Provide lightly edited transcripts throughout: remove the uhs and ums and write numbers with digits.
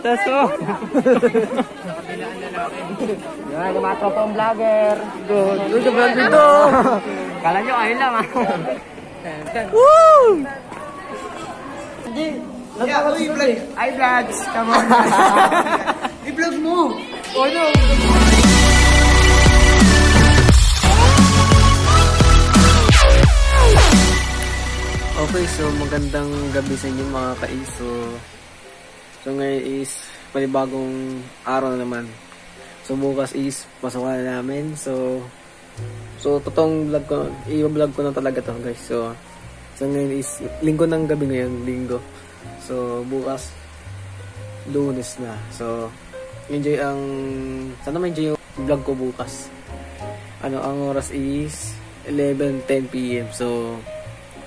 Taso. Yan, yung mga tropang vlogger. Good vlog dito. Kala nyo, ayun lang ah. Woo! Ay, vlogs. Come on. I-vlog mo. Oh no. Okay, so magandang gabi sa inyo mga kaiso. So ngayon is panibagong araw na naman. So bukas is pasukan na namin. So totoong vlog ko, i-vlog ko na talaga to guys. So ngayon is linggo ng gabi ngayon, linggo. So bukas Lunes na. So sana ma-enjoy yung vlog ko bukas. Ang oras is 11:10 PM. So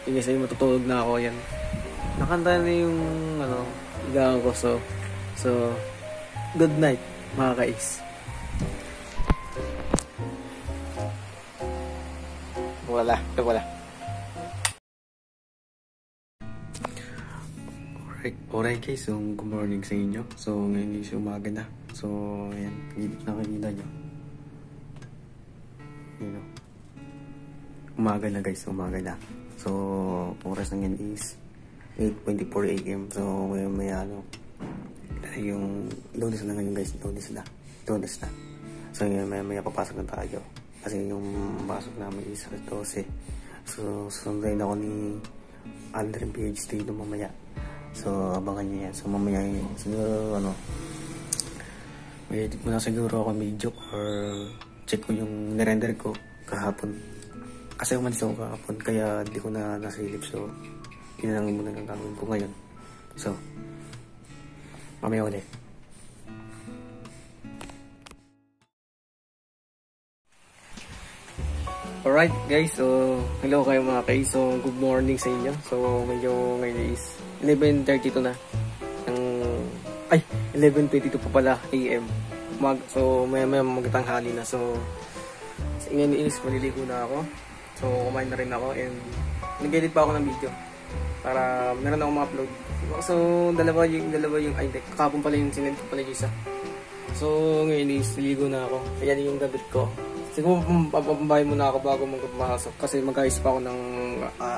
yung isa yung matutulog na ako yan. Nakanta na yung higaan ko. So good night mga kais. Wala. Alright guys, so good morning sa inyo. So ngayon is umaga na. So ayan, nakikita nyo. Umaga na guys, umaga na. So oras na ngayon is 8:24 AM. So maya yung Lunes na ngayon guys, Lunes na. So maya papasok na tayo. Kasi yung pasok namin is 12. So sundayin ako ni Aldrin PhD no mamaya. So abangan nyo yan. So mamaya siguro may edit mo na siguro ako video or check ko yung nirender ko kahapon. Kasi umalis ako kahapon kaya hindi ko na nasilip. So yun lang muna ang gagawin ko ngayon. So mamaya ulit. Alright guys, so hello kayo mga kais. So good morning sa inyo. So medyo ngayon is 11:32 na. 11:22 pa pala AM. So maya magtanghali na. So ngayon is maliligo na ako. So kumain na rin ako and nag-edit pa ako ng video para meron akong ma-upload. So dalawa yung kahapon pala yung sinend ko pala isa. So ngayon is niligo na ako. Ayan yung gamit ko. Siguro papambahay muna ako bago magpapasok kasi mag-ayos pa ako ng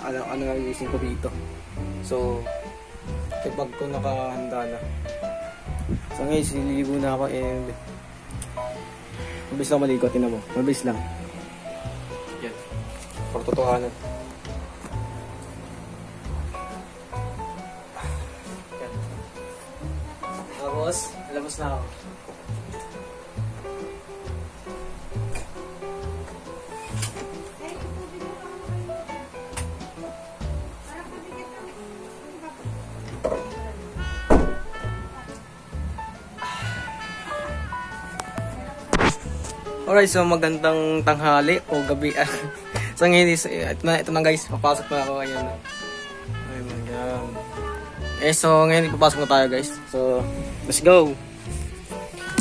ano iisip ko dito. So yung bag ko nakahanda na. So ngayon niligo na ako and mabilis lang maligo, tinan mo. Mabilis lang. Yan. For totohanan. Yan. Tapos, labas na ako. Alright, so magandang tanghali o gabi. So ngayon is, ito na guys, papasok na ako. Ayan. So ngayon ipapasok na tayo guys. So, let's go!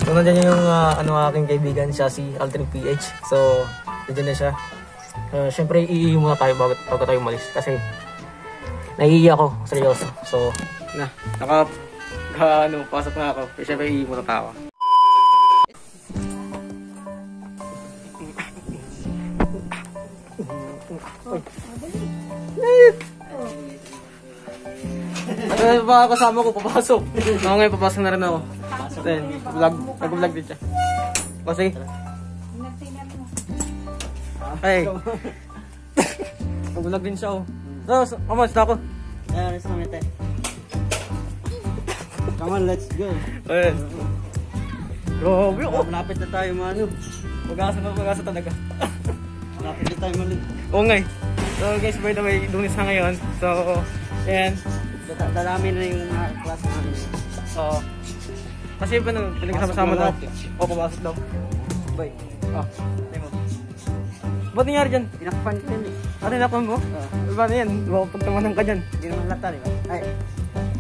So nandiyan yung aking kaibigan, siya si Aldrin PH. So, nandiyan na siya. Siyempre, iihi muna tayo bago tayo umalis. Kasi, naiihi ako, seryoso. So, pasok na ako. Siyempre, iihi muna tayo. Mga kasama ko papasok. Ako ngayon papasok na rin ako. Then, nag-vlog din siya. Kasi ay nag-vlog din siya. Come on, ako. Come on, let's go. Grabe ako. Malapit na tayo mano. Mag-asa talaga. Malapit na tayo mali. Oo nga. So guys, by the way, Lunes na ngayon. So, ayan. Dadami na yung mga klase namin. Oo. Kasi ba pinagsama-sama daw? O, pumasok daw. Bay. Hindi mo. Ba't nangyari dyan? Tinakpan ko yun eh. Tinakpan mo? Ba't yan? Pagtamanan ka dyan. Hindi naman lata, di ba? Ay.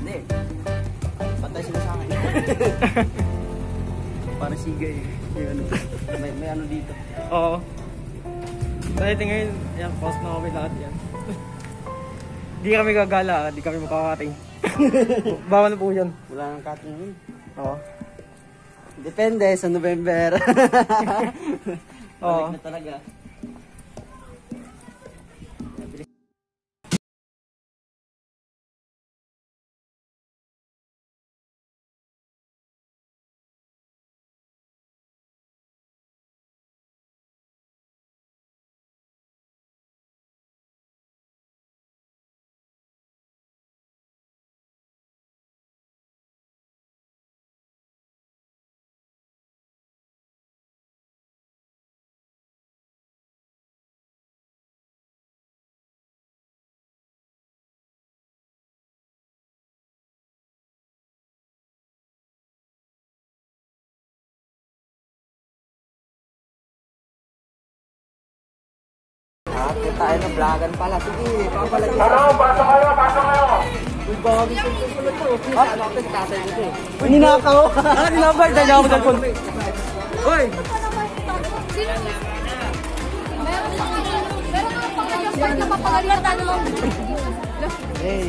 Hindi. Patay sila sa akin. Para siga eh. May ano dito. Oo. Dahil ngayon, ayan, pause na kami lahat yan. Di kami gagala, di kami makakating. Bawal na po yan. Wala nang cutting yun. Oo. Depende sa November. Oo. Balik na talaga. Tayo na vlogan pala. Sige, papala dito. Pasok kayo. Uy, bagay ko pala to. Ano ako sa tatay ko to. Uy, ninakaw. Ninabay. Dahil ako sa phone. Uy! Meron ka papagalitan mo. Hey.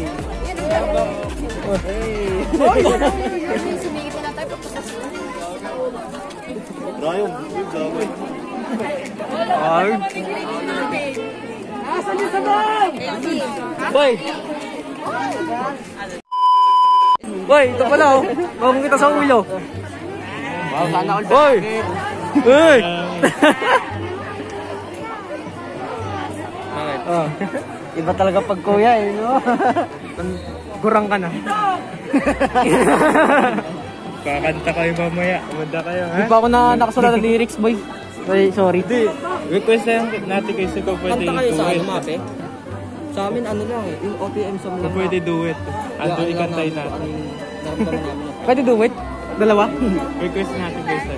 Hey. Sumingit na tayo pagpapos. Ryan, Ay! Asan yung sabay? Uy! Uy, ito pala oh. Bawang kita sa ulo. wow, sana all Uy! Uy! Oh. Iba talaga pag kuya eh, no? Gurang ka na. Kakanta kayo mamaya. Kumanda kayo, ha? Di pa ako na nakasulat ng lyrics, boy. Ay, sorry. Request natin kayo sa kung pwede Kanta kayo sa duet. ano, Mape? Sa amin, ano lang, yung OPM song lang. Kung pwede duet. Ando ikantay natin. Naramdaman namin. Pwede do it? Dalawa? Request natin kayo sa...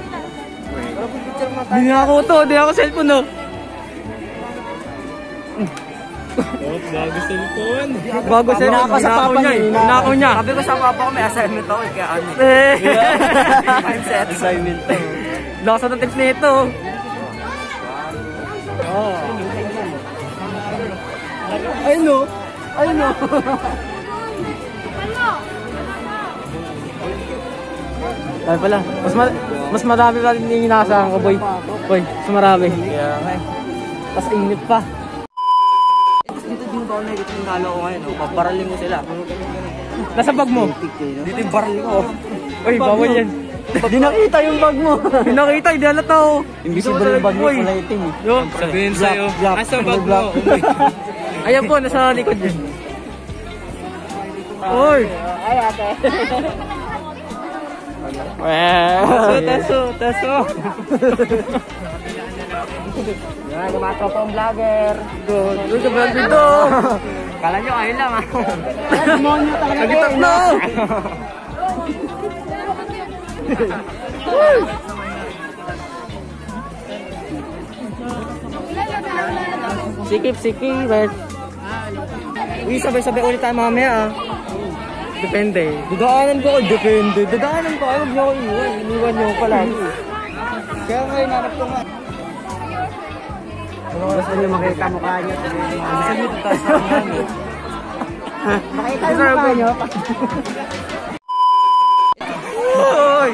Di na ako to. Di ako cellphone, no. Oh, bago cellphone. Bago cellphone. Hinaka sa papa niya. Hinakaw niya. Sabi ko sa papa ko, may assignment ako, kaya ano. Mindset. Assignment to. Lakasan ng tips na ito. Ay no! Ay no! Ay pala. Mas marami pa rin yung inaasahan ko, boy. Boy, mas marami. Kaya nga eh. Mas init pa. Dito din ba ako nakikita yung nalo ko ngayon, no? Paparaling mo sila. Nasa bag mo. Dito yung baril ko. Uy, bawal yan. Di nakita yung bag mo. Hindi nakita, hindi halata oh. Invisible yung bag mo, Uy. kulay itim eh. Yo. Sabihin sa'yo, Black. asa bag Black. mo? Uy. Ayan po, nasa likod yun. Uy! Ay, ate. Taso. Yan, yung mga tropang vlogger. Good. Uy, kabalang dito. Kala nyo, ayun lang ah. Nagitak na. Sikip, bet. Uy, sabay-sabay ulit tayo mamaya ah. Depende. Dadaanan ko, depende. Dadaanan ko, ayaw nyo ako iwan. Iniwan nyo ko palagi. Kaya ngayon, hanap ko nga. Gusto nyo makita mukha nyo. Gusto nyo tataas na mukha nyo. Makita yung mukha nyo. Uy!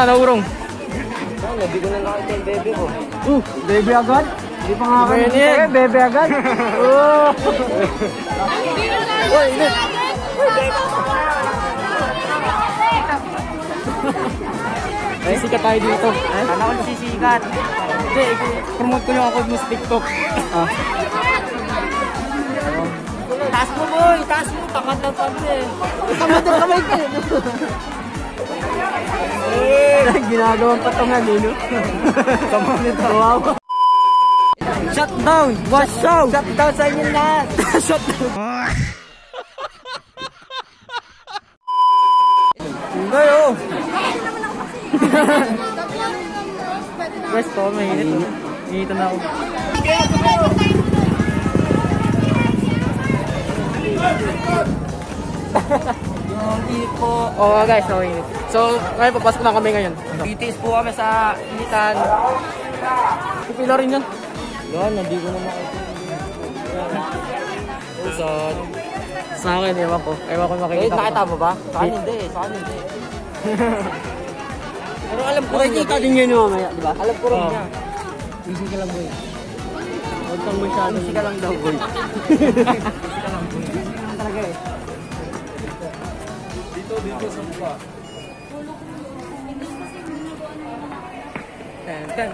Naurong. Hindi ko na nakita yung bebe ko. Baby agad? Hindi pa nga ako Bebe. nakita yung bebe agad. Uy, init. Ay, sikat tayo dito. Sana ako nasisikat. Hindi, promote ko yung ako mo sa TikTok. Taas mo boy, taas mo. Takot na tabi eh. Tamad na kamay ka. Ginagawang patungan eh, no? Tamad na tawawa. Shutdown! Wash out! Shutdown sa inyo lahat. Shutdown! Hindi oh! Pwesto, mainit oh. Initan na ako. Yung init po. Oo guys, so init. So, ngayon papasok na kami ngayon. Titiis po kami sa initan. Pipila rin yan. Yan, hindi ko na makikita. Usot. Sa akin, ewan ko. Ewan ko makikita ko. Nakita mo ba? Sa akin hindi. Sa akin hindi. Pero alam ko rin Makikita din yun yung mamaya, di ba? Alam ko rin Oo. niya. Easy ka lang, boy. Huwag kang masyado. Easy ka lang daw, boy. Talaga eh. Dito sa mukha.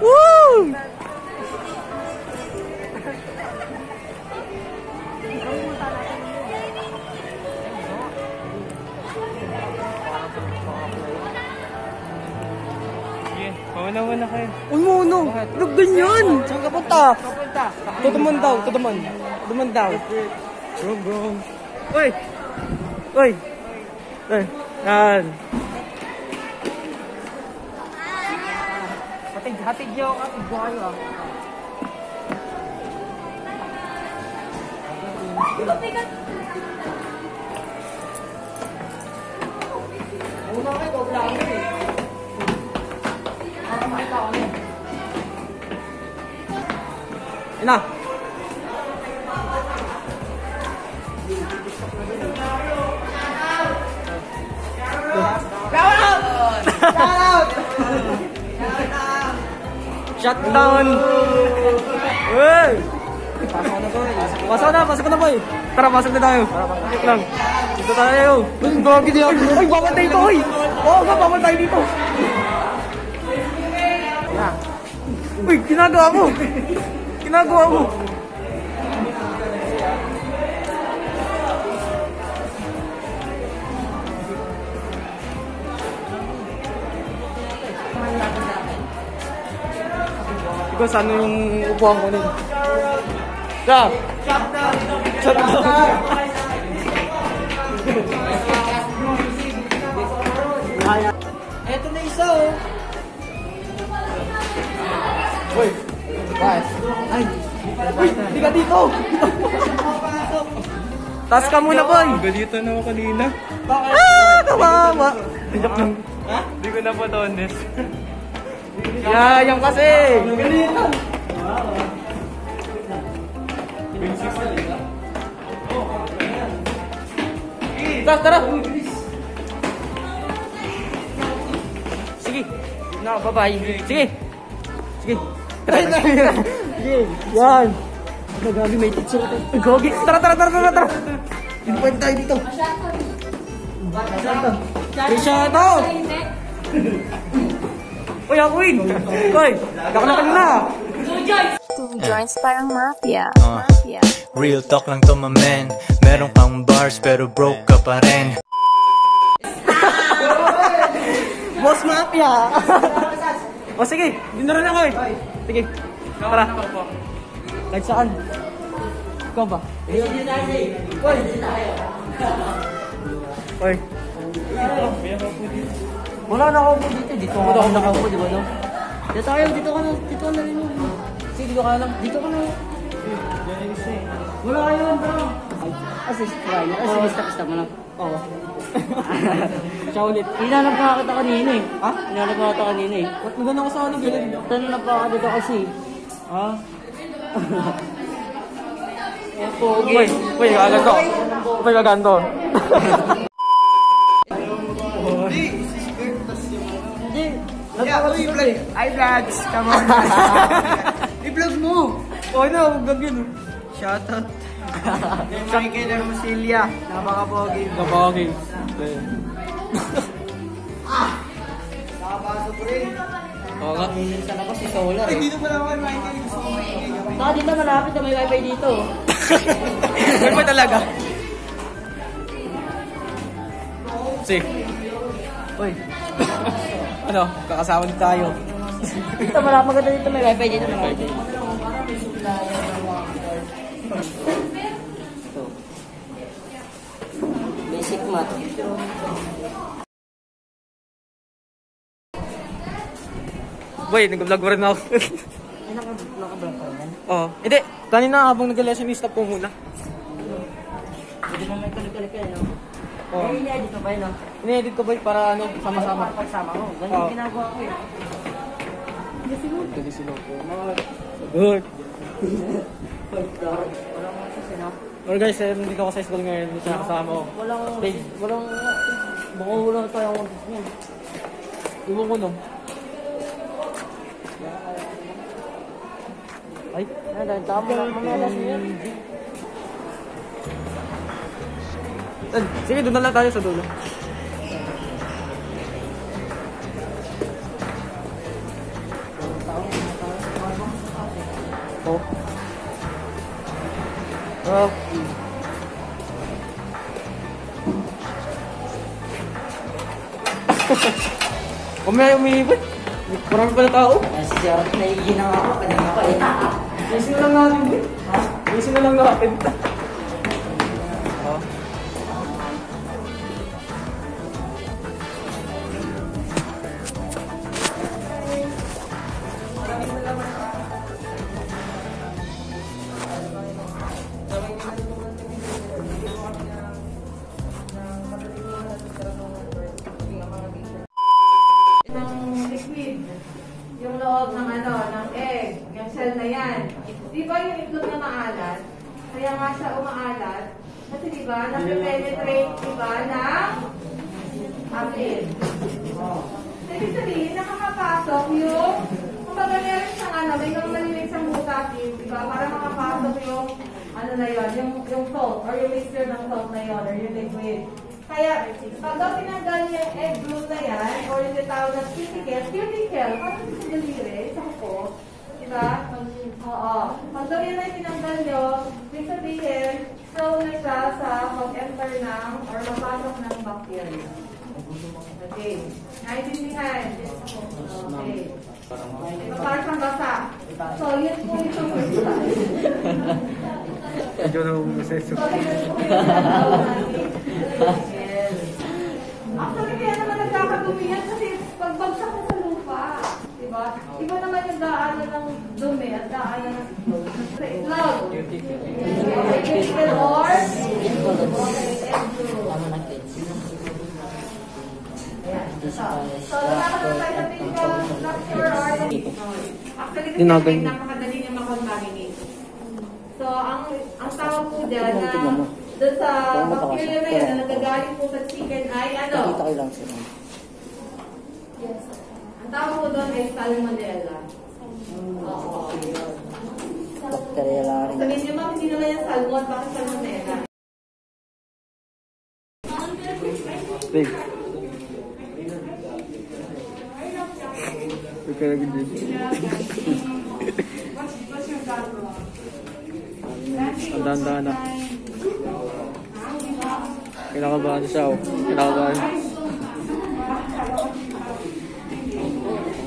Woo! Sige, mauna kayo. Uy, mono! Huwag ganyan! Saan ka punta? Tutuman daw, tutuman. Tutuman daw. Bro, bro. Uy! Uy! Uy! Yan. Hatid niyo kayo ah. Una kayo, ikaw lang eh. Makakita kami. Ina! Shutdown! Uy! Pasok na boy! Tara, pasok na tayo. Pasok lang. Dito tayo. Uy, gagi di ako. Uy, bawal tayo dito, uy! Oo nga, bawal tayo dito. Uy, ginagawa mo! Ginagawa mo! Ikaw, saan yung upuan ko nito? Stop! Shutdown! Eto na isa oh. Uy! Guys. Ay. Uy! Hindi ka dito! Taas ka muna, boy! Galito na ako kanina. Ah! Kawawa! Joke lang. Hindi ko na po honest. Yayang kasi! Tara, tara! Sige! Na, bye-bye. Sige! Sige! Sige! Yan! Nagabi, may teacher ito. Gogi! Tara, tara, tara, tara, tara! Invite tayo dito! Shout out! Uy, ako win! Uy! Nakalakal na! 2 joints parang mafia. Mafia. Real talk lang to my man. Meron kang bars pero broke ka pa rin. Boss Mafia! O sige, din na rin ako eh. Sige, tara. Kahit saan? Ikaw ba? Oy. Wala na ako po dito. Dito ako nakaupo, di ba no? Dito tayo, dito ka na rin. Sige, dito ka lang. Dito ka na. Wala kayo, bro. Assist try. Assist mo lang. Oo. Siya ulit. Hinanap pa kita kanina eh. Ha? Hinanap pa kita kanina eh. Ba't maganda ko sa ano? Ganun. Tanong pa ako dito kasi. Ha? Yan pogi. Uy, gaganto. Uy, gaganto. Hindi. Hi, vlogs. Come on. I-vlog mo. Oh, no, gagawin. Shoutout. Sa Miguel Hermosilya. Napaka-pogi. Napakagi. Nakapasok rin. Oo nga. Minsan ako si Solar eh. Dito pa naman makikinig gusto ko makikinig. Saka dito malapit na may wifi dito. Ano ba talaga? Sige. Uy. Ano? Kakasama din tayo. Dito malapit maganda dito may wifi dito. Malapit. Basic math. Boy, nag-vlog mo rin ako. Ay, naka-vlog ka rin. Oo. Hindi. Kanina habang nag-lesson stop ko muna. Hindi mo may kulik-kulik ka, no? Oo. Ay, ini-edit ko ba yun, no? Ini-edit ko boy para ano, sama-sama. Pagsama ko. Ganun Oo. yung ginagawa ko eh. Dali sila po. Good. Walang sasino. Or guys, hindi ko sa school ngayon. Hindi siya kasama ko. Walang, baka wala tayo ang mo. Iwan ko no. Ay, Dahil tama na mamalas niya. sige, doon na lang tayo sa dulo. Oh. Oh. Umay umiibot. Marami pala tao. Si Jarot na iginang ako. Kanina pa eh. Isin na lang natin. Isin na lang natin. Oh. Ng liquid, yung loob ng ng egg, yung shell na yan. Di ba yung itlog na maalat? Kaya nga siya umaalat. Kasi di ba, nag-penetrate, di ba, ng atin. So, ibig sabihin, nakakapasok yung, kumbaga meron siyang may maliliit siyang bukasin, di ba, para makapasok yung, na yun, yung salt, or yung mixture ng salt na yun, or yung liquid. Kaya, pag daw tinanggal niya yung egg blue na yan, or yung tawag na cuticle, parang sa daliri, sa kuko, diba? Oo. Pag daw yan ay tinanggal nyo, ibig sabihin, slow na siya sa pag-enter ng, or mapasok ng bacteria. Okay. Naintindihan? Okay. Parang siyang basa. So, yun po yung first time. Medyo na umuseso. So, yun po yung actually, kaya naman nagkakadumi yan kasi pagbagsak mo sa lupa. Diba? Iba naman yung daanan ng dumi at daanan ng itlog. Sa itlog. Cuticle or? Tama na kids. So, nakakatawa tayo sa physical structure or actually, kasi napakadali niya makontaminate. So, ang tawag po dyan na doon sa bacteria na yan na nagagaling po sa chicken ay ano? Nakita ko lang sila. Yes. Ang tawag po doon ay salmonella. Oo. Bacteria rin. Sabihin niyo ma'am, hindi naman yung salmon, bakit salmonella? Big. Okay, good. Ang dahan-dahan na. Kinakabahan siya, oh. Kinakabahan.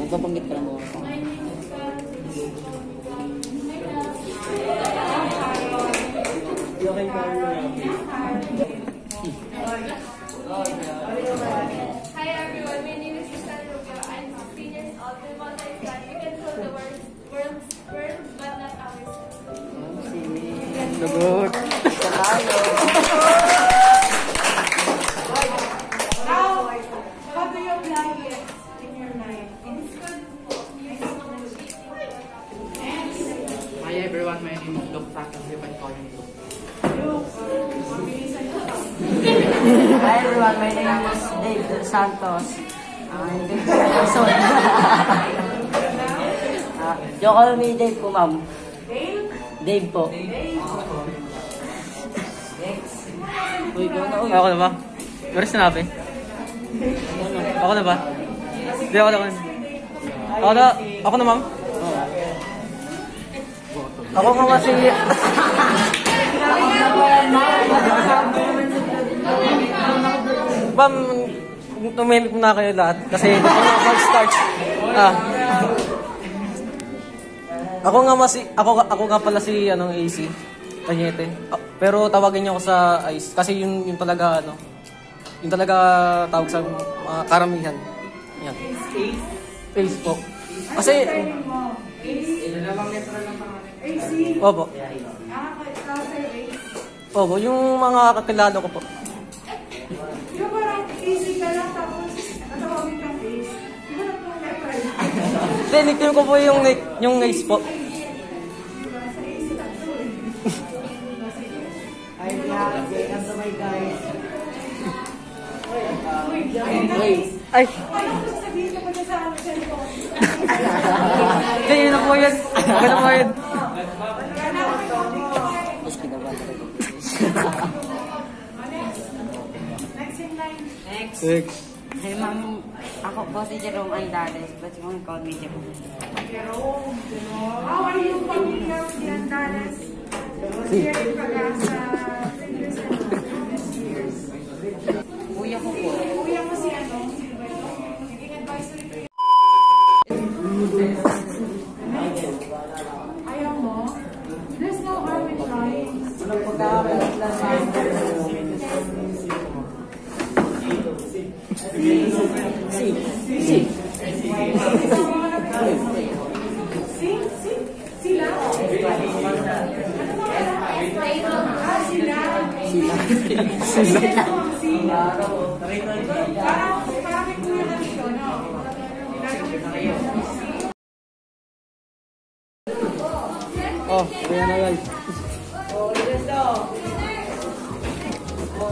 Magpapanggit ka lang mo. Hi everyone, my name is Tristan Rubio. I'm 16 years old. My motto is that we can rule the world, but not ourselves. Lagot. Now, how do you apply it in your life? Hi everyone, my name is Luke Santos. You can call me Luke. Hi everyone, my name is Dave Santos. Dave Santos. You call me Dave po, ma'am. Dave po. Uy, ikaw na, uy. Ako na ba? Pero sinabi? Ako na ba? Hindi, ako na. Ako na, ma'am? Ako nga kasi... Ma'am, tumimik muna kayo lahat kasi mag-start. Ako nga pala si AC Cañete. Pero tawagin niyo ako sa Ice kasi yun talaga yung talaga tawag sa karamihan. Yan. Ace po. Kasi Opo. Opo, yung mga kakilala ko po. Yung parang easy ka lang tapos natawagin kang face. Di ba na po leopard? Hindi, nickname ko po yung Ace po. Sa Ay, welcome to my guys. Ay! Ganyan na po yan. Ganyan na po yan. Next. Hey, ma'am, ako po si Jerome Andales, but you can call me Jerome. Jerome. How are you familiar with the Andales? Here in Pagasa, Kuya ko po. kuya mo si ano? Sino ba ito? Naging advisory ko yun. Ayaw mo? There's no harm in trying. Sila? Parang may kuya na dito, no? Oh, kaya na guys.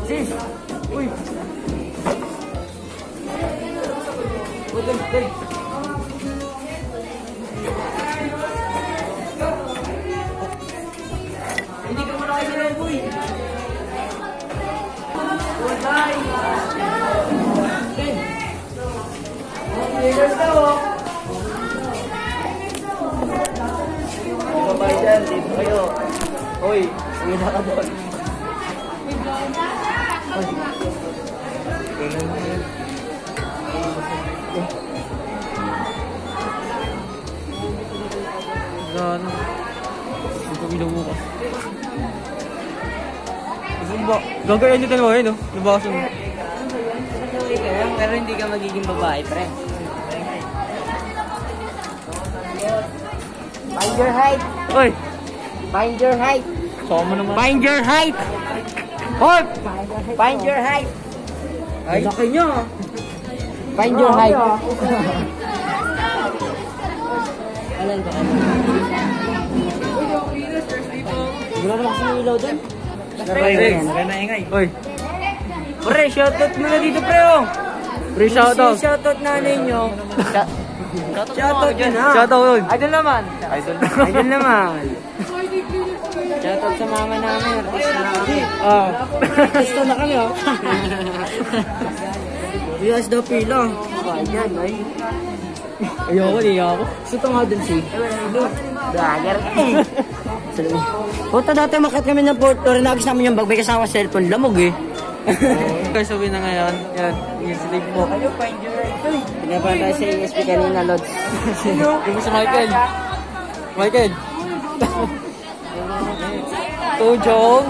Sis! Uy! Uy! Hindi ka muna kayo na boy! Leaders na oh! Babay dyan, dito kayo. Hoy, uwi na ka doon. Gano. Ito ilaw mo ka. Gagawin nyo dalawa yun, no? Nabakas mo. Pero hindi ka magiging babae, pre. Find your height. Oy! Find your height. Sama naman. Find your height. Hoy! Find your height. Ay, laki nyo. Find your height. Alam ko, Siguro naman kasi yung ilaw dun. Kaya naingay. Oy! Pre, shoutout mo na dito, pre, oh! Pre, shoutout. Shoutout nanay nyo. Shoutout yun, ha? Shoutout yun. Idol naman. Idol naman. Shoutout sa mama namin. Artista na kami. Oh. Artista na kami, oh. Bias daw pila. Bayan, ay. Ayoko, ayoko. Gusto nga dun si Vlogger. Punta dati makat kami ng Port Tori. Nagis namin yung bagbay kasama sa cellphone. Lamog eh. Guys, sabi na ngayon. Yan, yung slave po. Ano, find your right. Pinapan tayo sa ESP kanina, Lods. Yung si Michael. Michael. Tujong.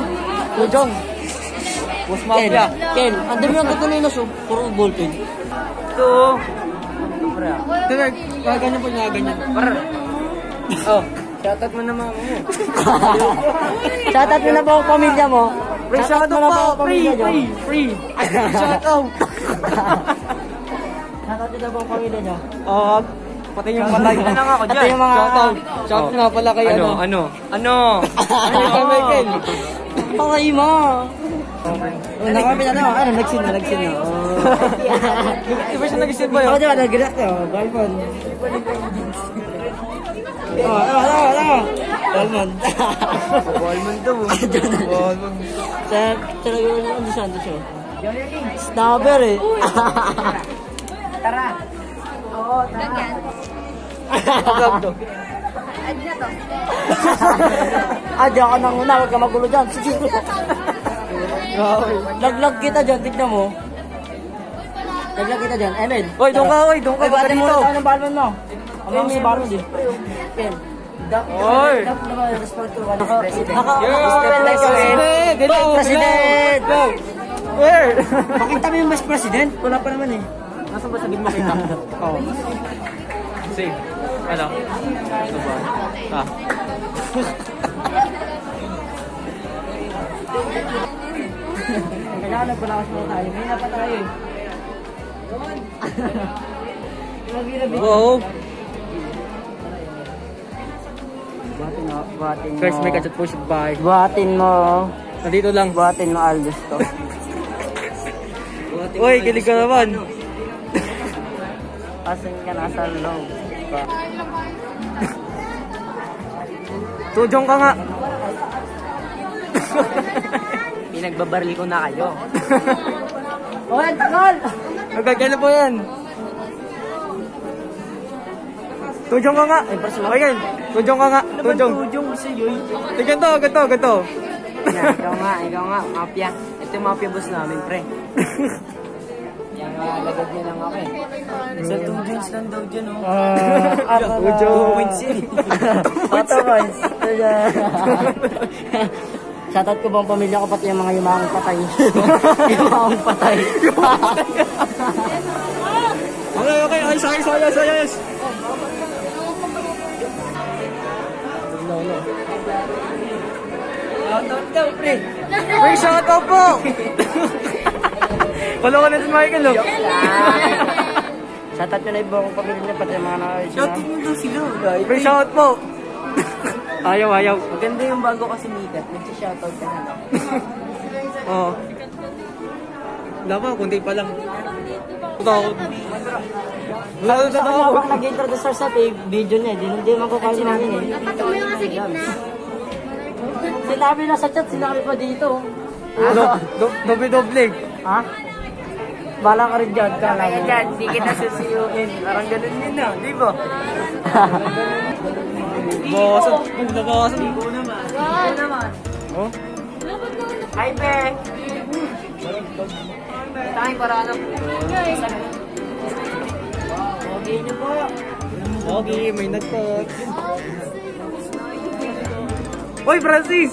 Boss Mafia. Ken, ang dami ang katanay na so. Puro voltage. Ito. Ito, ganyan po niya, ganyan. Oh. Shoutout mo na mama mo. Shoutout mo na po ang pamilya mo. Shoutout mo na po po. ang pamilya nyo. Free. Shoutout. Shoutout mo na po ang pamilya nyo. Oh, pati yung patay na lang ako dyan. Pati yung mga... Shoutout nga pala kay ano. Ano kay Michael? Pakay mo. Nakapit na naman. Ano, nagsin na. Di ba siya nag-isip ba yun? Ako diba, nag-react yun. Galpon. Galmon. Balmond daw. Balmond. Sa nagawin ng Andy Santos yun. Snubber eh. Tara. Oo, tara. Pagkab to. Adi na to. Diyan ka nang una. Huwag ka magulo dyan. Sige. Laglag kita dyan. Tignan mo. Laglag kita dyan. Emed. Oy, doon ka. Ay, bati mo na tayo ng Balmond mo. Ang mga si Balmond eh. Ken. Oy. President! Where? Pakita mo yung Vice President? Wala pa naman eh. Nasaan ba sa gitna kita? Oo. Save. Ano? Ito ba? Kailangan nagpalakas mo tayo. May na pa tayo eh. Wow. Bati nga Buhatin mo. Guys, may kachat po siya bahay. Buhatin mo. Nandito lang. Buhatin mo, Aldous to. Uy, kilig ka naman. Asan ka nasa loob? Tujong ka nga. Pinagbabaril ko na kayo. Oh, ang tagal! Magagana po yan. Tujong ka nga. Ayan. Tujong ka nga. Tujong. Tujong gusto yun. Ganto. Ikaw nga, mafia. Ito yung mafia boss namin, pre. Yan, lagad niya lang ako eh. Sa 2 joints lang daw dyan, oh. Tujong. Points yun. Auto points. Shoutout ko bang pamilya ko pati yung mga yumahang patay. Yumahang patay. Okay. Ayos. Shoutout daw, pre. May shoutout po. Follow ka na si Michael, oh. Shoutout ko na yung buong pamilya niya pati yung mga nakakita. Shoutout mo daw sila. May shoutout po. Ayaw. Maganda yung bago kasi mikat. Nag-shoutout ka na lang. Oo. Wala pa, kundi pa lang. Takot. Saka habang nag-introduce sa video niya, hindi magkukalma namin eh. Napatuloy nga sa gitna. Sinabi na sa chat, sinabi pa dito. Doble. Ha? Bala ka rin dyan. Kala ka dyan, hindi kita susiyuin. Parang ganun yun na, di ba? Bawasan. Oh? Hi, Pe! Tayo para ano? Okay niyo po. Okay, may nagtot. Hoy, Francis!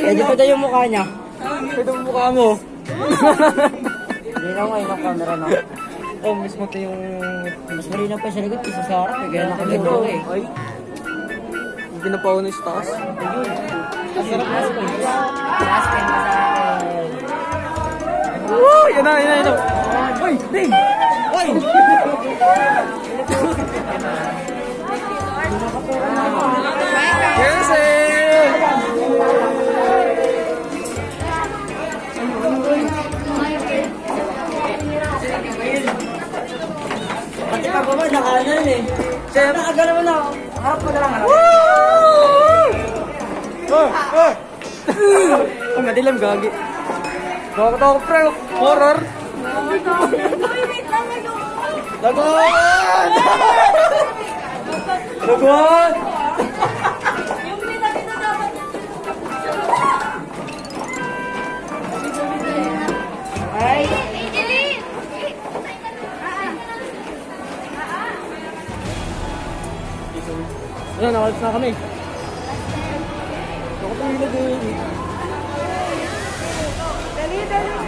Pwede pa tayo yung mukha niya. Ito ang mukha mo. Hindi na ngayon ang camera na. Oh, mismo ito yung... Mas marinaw pa sa likod kaysa sa harap. Kaya nakalito eh. Ay. Hindi na pa ako na taas. Last time pa sa akin. Woo! Yan na. Uy! Ding! Uy! Yes, Pati pa ba nakanan eh. Kaya nakagala mo na ako. Harap mo na lang. Ang madilim, gagi. Nakakatawa ko, pre. Horror. Lagot! Ay! Ayan, nakalis na kami. Nakapahila din.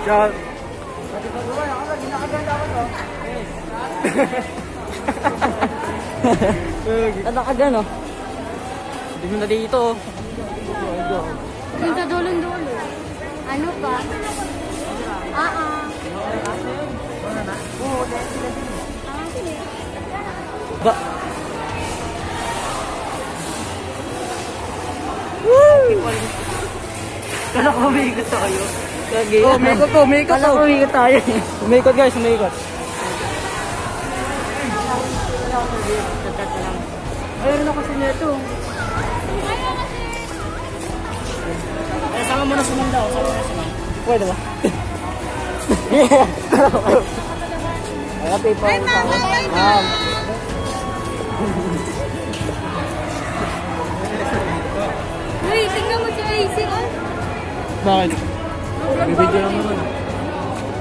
Ciao. Nakagano? Hindi mo na dito. Yung sa dulong-dulo. Ano pa? Ba? Kala ko umiikot tayo. Oh, umikot Kala ko umiikot tayo. Umikot guys, umikot. Ayun na kasi nito. Sama mo na si Manda. Pwede ba? Ay, paper. Uy, tingnan mo si AC, oh. Bakit? May video lang naman.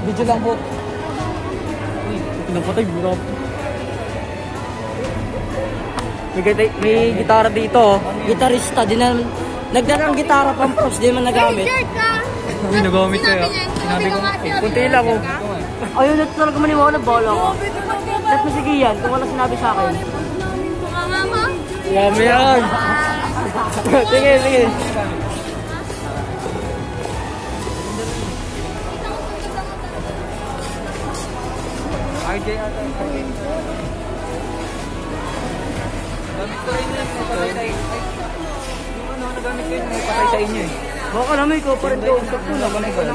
Video lang po. Uy, pinapatay, bro. May gitara dito. Gitarista, nagdala ng gitara pang props, di man nagamit. Shirt ka. Uy, nagamit kaya. Sinabi ko nga, Kunti lang oh. Ayun, ito talaga maniwala, bola ko. Set mo sige yan, kung wala sinabi sa akin. Mama. Yummy yan. Tingin. RJ ata. Gamit ko rin yun. Patay sa inyo. Yung ano, nagamit ko yun. Patay sa inyo eh. Baka naman ikaw pa rin doon. Sakto na. Nakamay ko lang.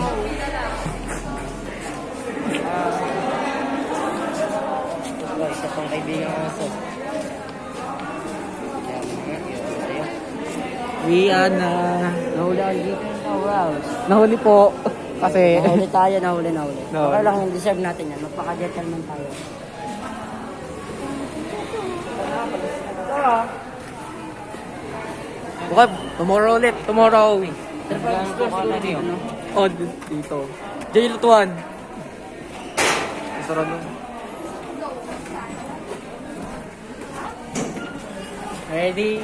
Isa pang kaibigan ko sa. Rihanna. Nahuli ako dito ng Rouse. Nahuli po. Kasi... Nahuli tayo, nahuli. No. Okay lang yung deserve natin yan. Magpaka-gentleman tayo. Okay, tomorrow ulit. Tomorrow. Naglaan ko ka na rin, no? Oh, dito. Jay Lutuan. Masarap nun. Ready.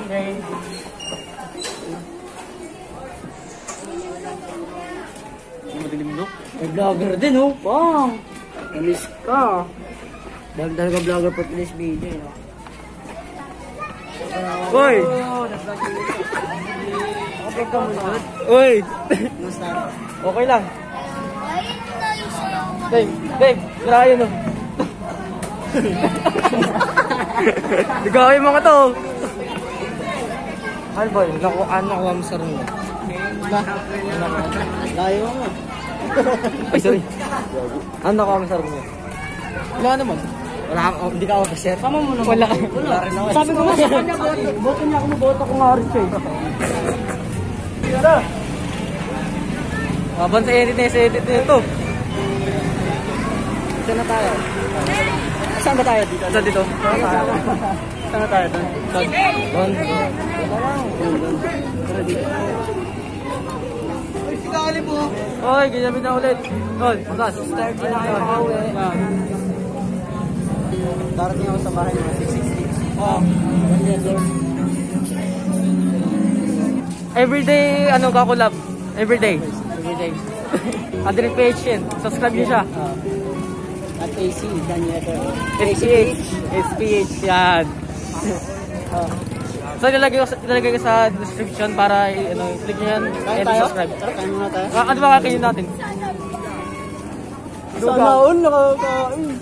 Madilim no? May vlogger din, oh. Bang! Alis ka. Dahil talaga vlogger for today's video, no? Uy! Okay ka mo, Lord? Uy! Musta? Okay lang. Dave, grabe yun, no? Ligawin mga to. Ano ba yun? Nakuha mo sa rin. Layo mo. Ay, sorry. Ano nakuha mo sa rin? Wala naman. Hindi ka officer. Sama mo naman. Wala. Rin ako. Sabi ko nga sa kanya, boto niya ako, maboto ko nga rin siya. Tara! Habang sa edit na ito. Saan na tayo? Saan ba tayo dito? Saan dito? Saan na tayo doon? Doon. Tara dito. Oy, ginamit na ulit. Doon, bukas. 30 na kayo makauwi. Darating ako sa bahay mga 6:60. Oh. Everyday, kakulab. Everyday. Adrian PH yun. Subscribe niyo siya. At AC, Daniel. SPH, yan. So, ilalagay ko sa description para, click nyo yan and subscribe. Kain muna tayo. Ano ba kakainin natin? Sana all nakakain.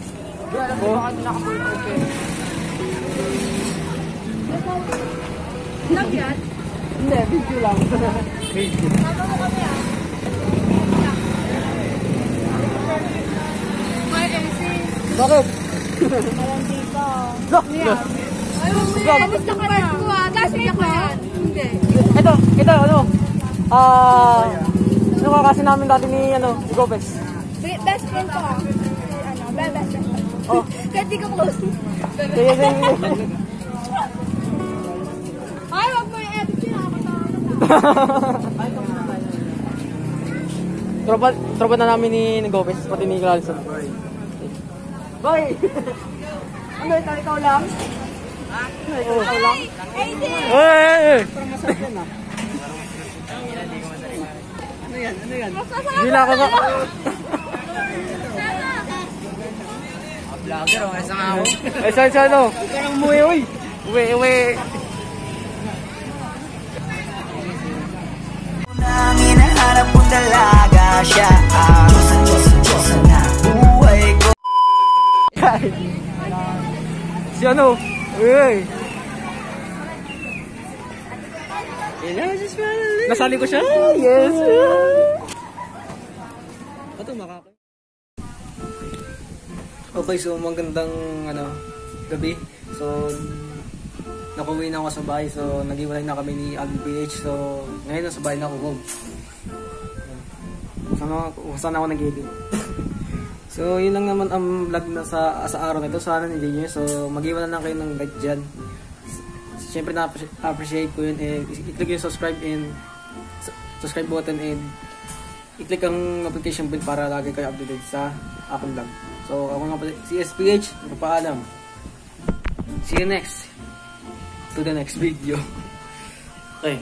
Hindi, video lang. Bakit? Kamusta ka na? Last week ba? Hindi. Ito, ano kasi namin dati ni, Gopez. Best friend ko. Best friend ko. Oh. Kahit di ka close. Sige. Ay, wag mo i-edit yun. Nakakatawa na. Tropa na namin ni Gopez, pati ni Clarkson. Boy! Ano ito? Ikaw lang? Ikaw lang? Hey! Masarap yan ah. Ano yan? Gila ka ba? Vlogger, okay sa nga ako. Ay, saan, no? Ikaw lang umuwi, uy! Uwi. Nang hinahanap kong dalaga siya Diyos na buhay ko. Si Uy! Nasali ko siya? Yes! Ito, Okay, so magandang gabi. So, nakuwi na ako sa bahay. So, nag-iwalay na kami ni Alvin PH. So, ngayon nasa bahay na ako. Saan ako nag-edit. So, yun lang naman ang vlog na sa araw na ito. Sana hindi nyo. So, mag-iwalay na kayo ng like dyan. Siyempre, na-appreciate ko yun. I-click yung subscribe button and i-click ang notification bell para lagi kayo updated sa aking vlog. So, ako nga pala si SPH. Magpapaalam. See you to the next video. Okay.